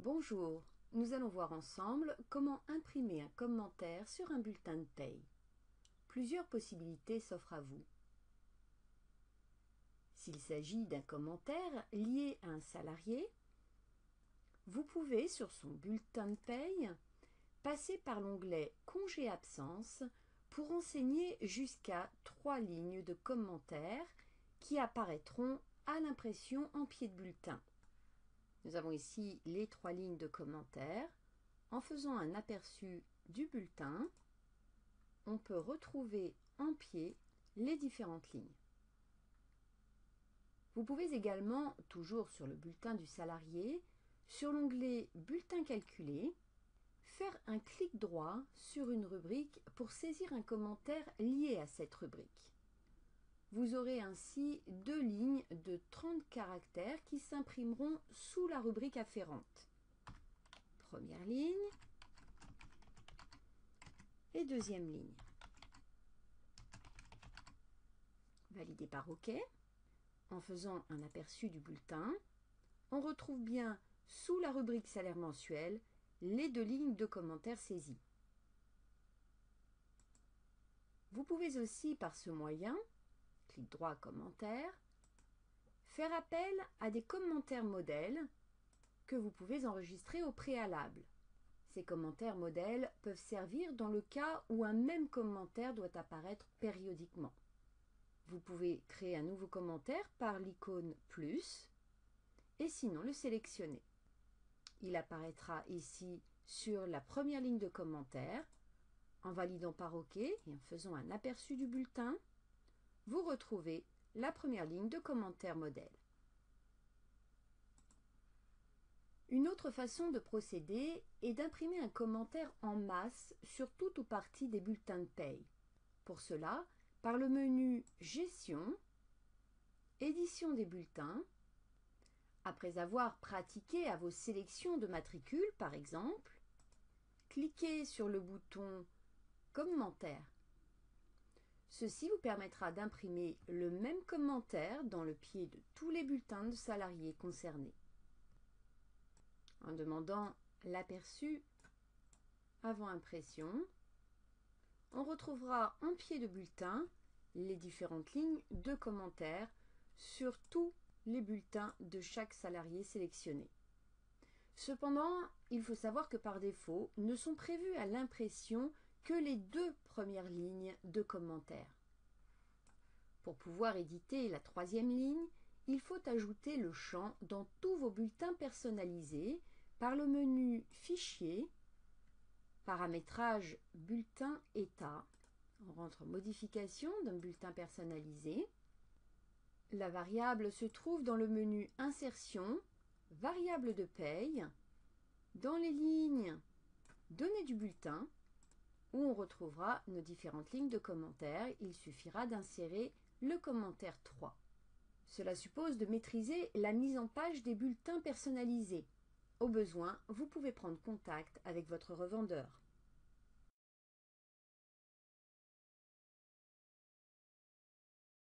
Bonjour, nous allons voir ensemble comment imprimer un commentaire sur un bulletin de paye. Plusieurs possibilités s'offrent à vous. S'il s'agit d'un commentaire lié à un salarié, vous pouvez, sur son bulletin de paye, passer par l'onglet « Congé-absence » pour renseigner jusqu'à 3 lignes de commentaires qui apparaîtront à l'impression en pied de bulletin. Nous avons ici les 3 lignes de commentaires. En faisant un aperçu du bulletin, on peut retrouver en pied les différentes lignes. Vous pouvez également, toujours sur le bulletin du salarié, sur l'onglet « Bulletin calculé », faire un clic droit sur une rubrique pour saisir un commentaire lié à cette rubrique. Vous aurez ainsi 2 lignes de 30 caractères qui s'imprimeront sous la rubrique afférente. Première ligne et deuxième ligne. Validez par OK. En faisant un aperçu du bulletin, on retrouve bien sous la rubrique salaire mensuel les 2 lignes de commentaires saisies. Vous pouvez aussi, par ce moyen, clic droit commentaire, faire appel à des commentaires modèles que vous pouvez enregistrer au préalable. Ces commentaires modèles peuvent servir dans le cas où un même commentaire doit apparaître périodiquement. Vous pouvez créer un nouveau commentaire par l'icône plus et sinon le sélectionner. Il apparaîtra ici sur la première ligne de commentaire. En validant par OK et en faisant un aperçu du bulletin, vous retrouvez la première ligne de commentaire modèle. Une autre façon de procéder est d'imprimer un commentaire en masse sur tout ou partie des bulletins de paye. Pour cela, par le menu Gestion, Édition des bulletins, après avoir pratiqué à vos sélections de matricules par exemple, cliquez sur le bouton Commentaire. Ceci vous permettra d'imprimer le même commentaire dans le pied de tous les bulletins de salariés concernés. En demandant l'aperçu avant impression, on retrouvera en pied de bulletin les différentes lignes de commentaires sur tous les bulletins de chaque salarié sélectionné. Cependant, il faut savoir que par défaut, ne sont prévues à l'impression que les 2 premières lignes de commentaires. Pour pouvoir éditer la 3e ligne, il faut ajouter le champ dans tous vos bulletins personnalisés par le menu Fichier, Paramétrage bulletin état. On rentre Modification d'un bulletin personnalisé. La variable se trouve dans le menu Insertion, Variable de paye, dans les lignes Données du bulletin, où on retrouvera nos différentes lignes de commentaires. Il suffira d'insérer le commentaire 3. Cela suppose de maîtriser la mise en page des bulletins personnalisés. Au besoin, vous pouvez prendre contact avec votre revendeur.